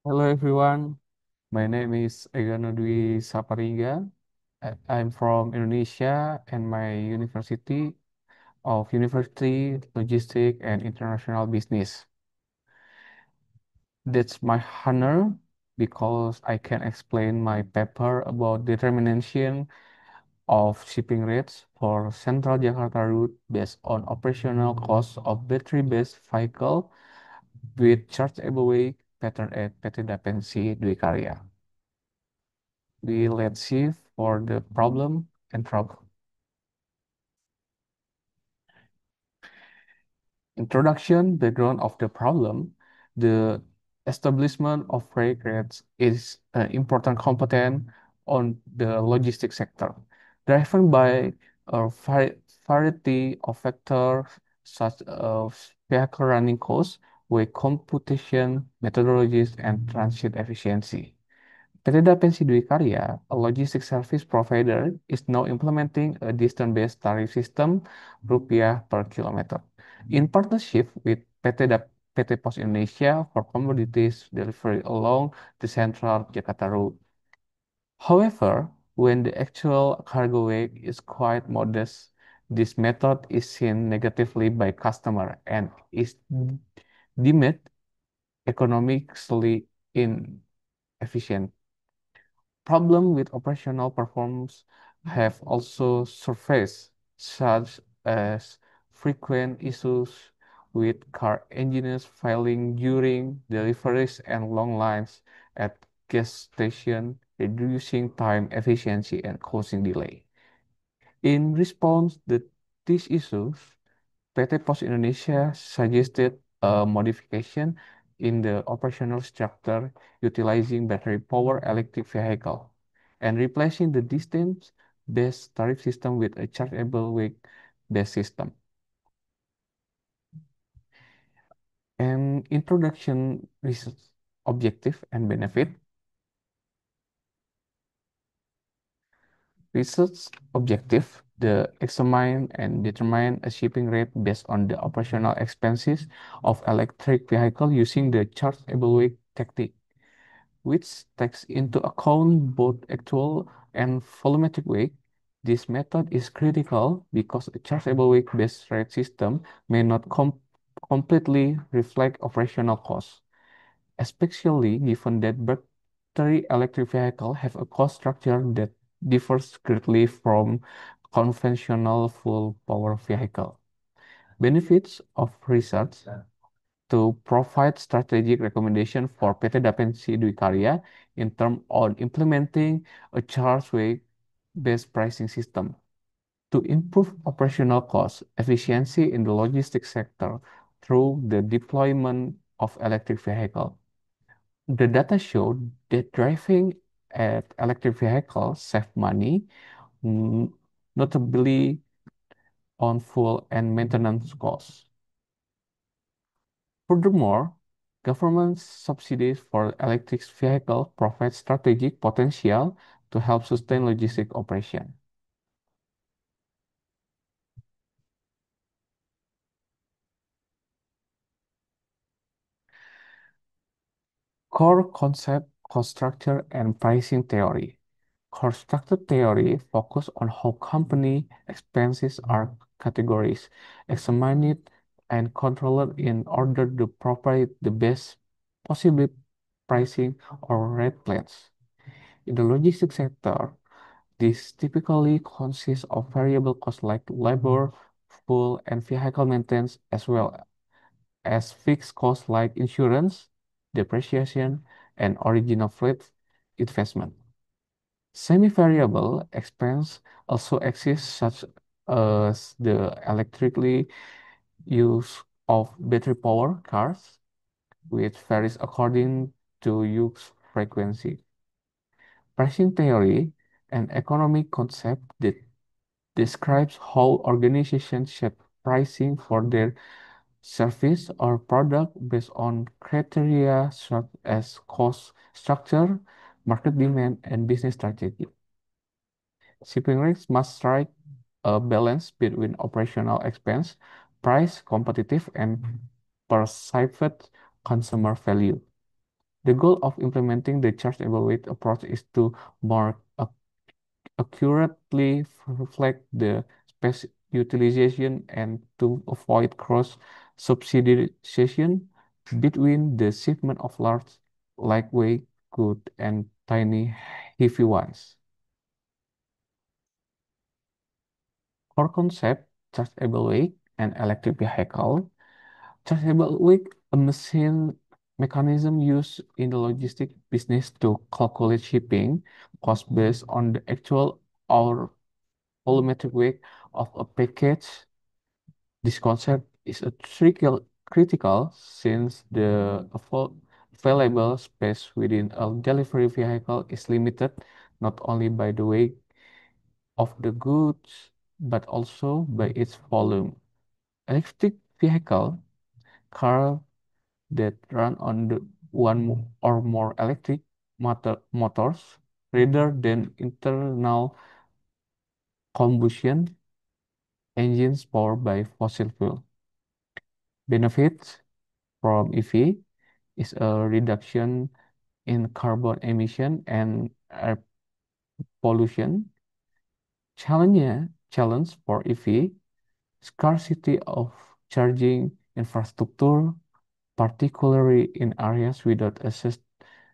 Hello everyone, my name is Egano Dwi Saparinga. I'm from Indonesia and my University of University, Logistics and International Business. That's my honor because I can explain my paper about determination of shipping rates for Central Jakarta route based on operational costs of battery-based vehicle with chargeable weight pattern at PT Dapensi Dwi Karya. Let's see for the problem and trouble. Introduction, background of the problem. The establishment of freight rates is an important component on the logistics sector, driven by a variety of factors such as vehicle running costs, weight computation methodologies, and transit efficiency. PT Dapensi Dwi Karya, a logistics service provider, is now implementing a distance-based tariff system rupiah per kilometer in partnership with PT Pos Indonesia for commodities delivery along the central Jakarta route. However, when the actual cargo weight is quite modest, this method is seen negatively by customer and is deemed economically inefficient. Problems with operational performance have also surfaced, such as frequent issues with car engineers failing during deliveries and long lines at gas stations, reducing time efficiency and causing delay. In response to these issues, PT Pos Indonesia suggested a modification in the operational structure utilizing battery power electric vehicle and replacing the distance-based tariff system with a chargeable weight-based system. And introduction research objective and benefit. Research objective, the examine and determine a shipping rate based on the operational expenses of electric vehicle using the chargeable weight technique, which takes into account both actual and volumetric weight. This method is critical because a chargeable weight-based rate system may not completely reflect operational costs, especially given that battery electric vehicles have a cost structure that differs greatly from conventional full power vehicle. Benefits of research to provide strategic recommendation for PT Dapensi Dwi Karya in terms of implementing a charge weight based pricing system to improve operational cost efficiency in the logistics sector through the deployment of electric vehicle. The data showed that driving at electric vehicles save money, mm, notably on fuel and maintenance costs. Furthermore, government subsidies for electric vehicles provide strategic potential to help sustain logistic operation. Core concept, cost structure, and pricing theory. Core structure theory focus on how company expenses are categorized, examined, and controlled in order to provide the best possible pricing or rate plans. In the logistics sector, this typically consists of variable costs like labor, fuel, and vehicle maintenance, as well as fixed costs like insurance, depreciation, and original fleet investment. Semi-variable expense also exists, such as the electrically use of battery power cars, which varies according to use frequency. Pricing theory, an economic concept that describes how organizations shape pricing for their service or product based on criteria such as cost structure, market demand, and business strategy. Shipping rates must strike a balance between operational expense, price competitive, and perceived consumer value. The goal of implementing the chargeable weight approach is to more accurately reflect the space utilization and to avoid cross subsidization between the shipment of large lightweight goods and tiny heavy ones. Core concept, chargeable weight and electric vehicle. Chargeable weight, a machine mechanism used in the logistic business to calculate shipping cost based on the actual or volumetric weight of a package. This concept is a critical since the available space within a delivery vehicle is limited not only by the weight of the goods but also by its volume. Electric vehicle car that run on the or more electric motors rather than internal combustion engines powered by fossil fuel. Benefits from EV is a reduction in carbon emission and air pollution. Challenge for EV, scarcity of charging infrastructure, particularly in areas without a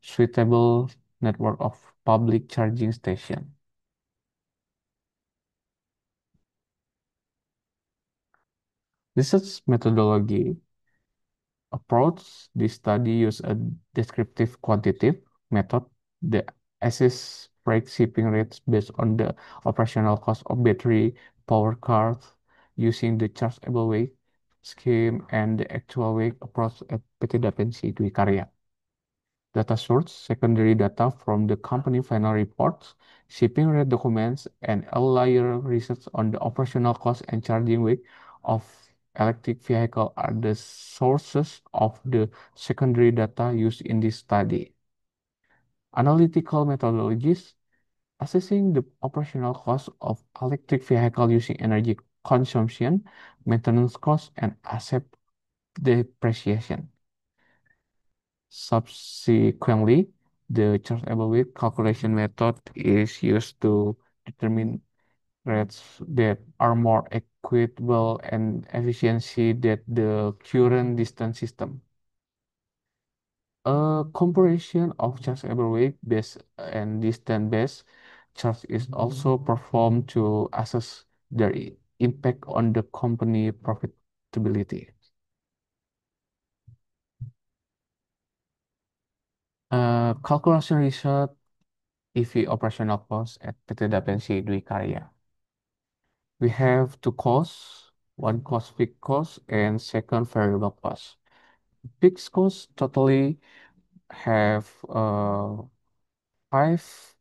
suitable network of public charging stations. Research methodology approach. This study used a descriptive quantitative method that assess freight shipping rates based on the operational cost of battery powered cars using the chargeable weight scheme and the actual weight approach at PT Dapensi Dwi Karya. Data source, secondary data from the company final reports, shipping rate documents, and earlier research on the operational cost and charging weight of electric vehicle are the sources of the secondary data used in this study. Analytical methodologies, assessing the operational cost of electric vehicle using energy consumption, maintenance cost, and asset depreciation. Subsequently, the chargeable weight calculation method is used to determine rates that are more equitable and efficiency than the current distance system. A comparison of chargeable weight based and distance based charge is also performed to assess their impact on the company profitability. Calculation result EV operational cost at PT Dapensi Dwi Karya. We have two costs, one cost fixed cost and second variable cost. Fixed cost totally have five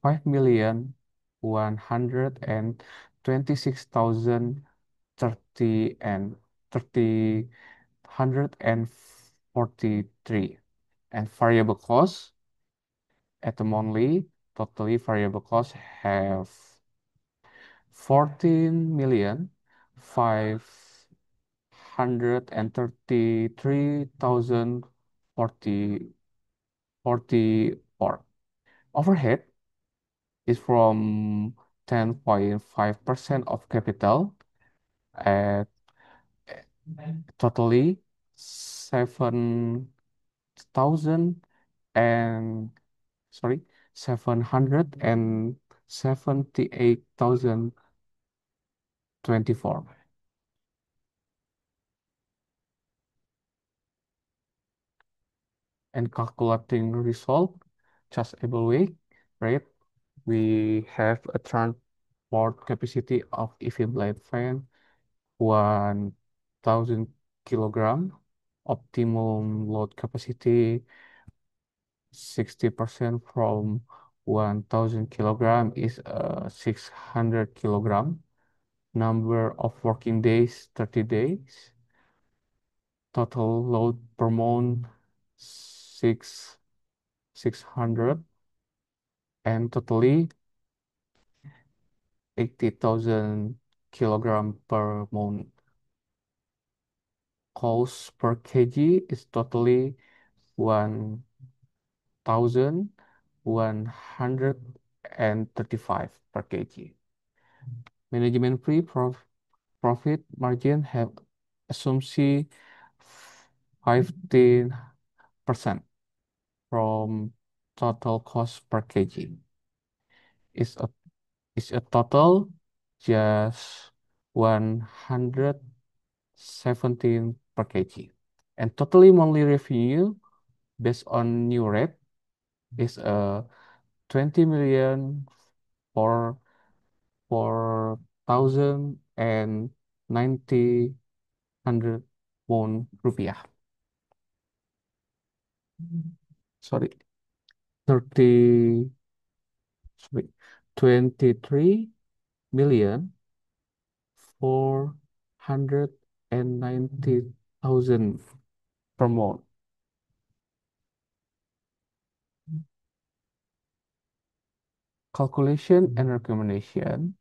5,126,030 and 3,143 and variable cost at the monthly totally variable cost have 14,533,044. Overhead is from 10.5% of capital at totally 7,000 and sorry 778,024. And calculating result just able weight rate, we have a transport capacity of EV blade fan 1,000 kilogram, optimum load capacity 60% from 1,000 kilogram is 600 kilogram. Number of working days 30 days. Total load per month 600 and totally 80,000 kilogram per month. Cost per kg is totally 1 4,135 per kg. Management fee profit margin have assumption 15% from total cost per kg. Is a is a total just 117 per kg. And totally monthly revenue based on new rate is a 20 million for 4,090 won rupiah. Sorry, 30, sorry, 23 million 490,000 per month. Calculation and recommendation.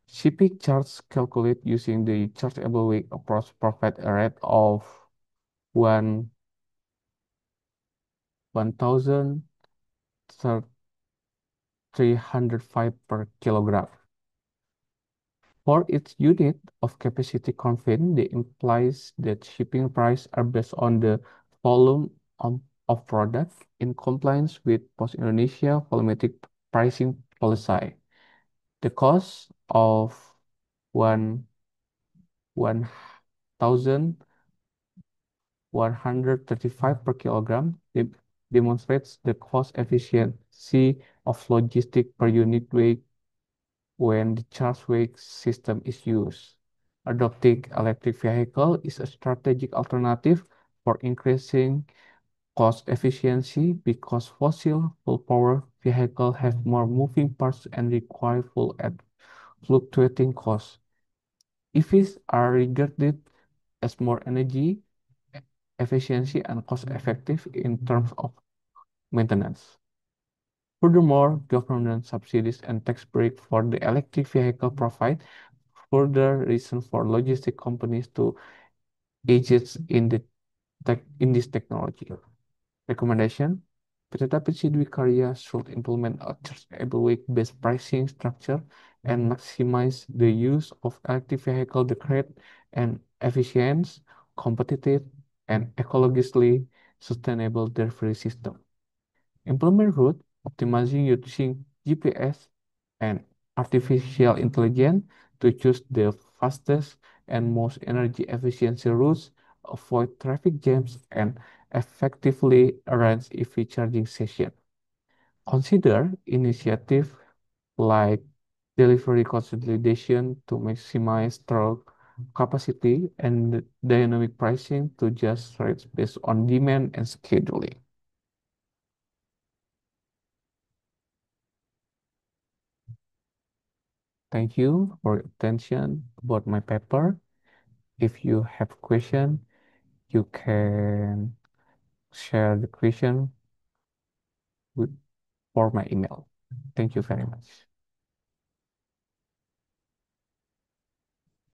Shipping charge calculate using the chargeable weight approach provide a rate of one 1,305 per kilogram. For each unit of capacity contained, the implies that shipping price are based on the volume of product in compliance with Post Indonesia volumetric pricing policy. The cost of one 1,135 per kilogram demonstrates the cost efficiency of logistic per unit weight when the charge weight system is used. Adopting electric vehicle is a strategic alternative for increasing cost efficiency because fossil fuel power vehicles have more moving parts and require fuel at fluctuating costs. EVs are regarded as more energy efficiency and cost effective in terms of maintenance. Furthermore, government subsidies and tax break for the electric vehicle provide further reason for logistic companies to engage in this technology. Recommendation: Kereta Api Sidwi should implement a chargeable weight-based pricing structure and maximize the use of electric vehicle to create an efficient, competitive, and ecologically sustainable delivery system. Implement route optimizing using GPS and artificial intelligence to choose the fastest and most energy efficient routes, avoid traffic jams, and effectively arrange EV charging sessions. Consider initiatives like delivery consolidation to maximize truck capacity and dynamic pricing to just rates based on demand and scheduling. Thank you for your attention about my paper. If you have question, you can share the question with, for my email. Thank you very much.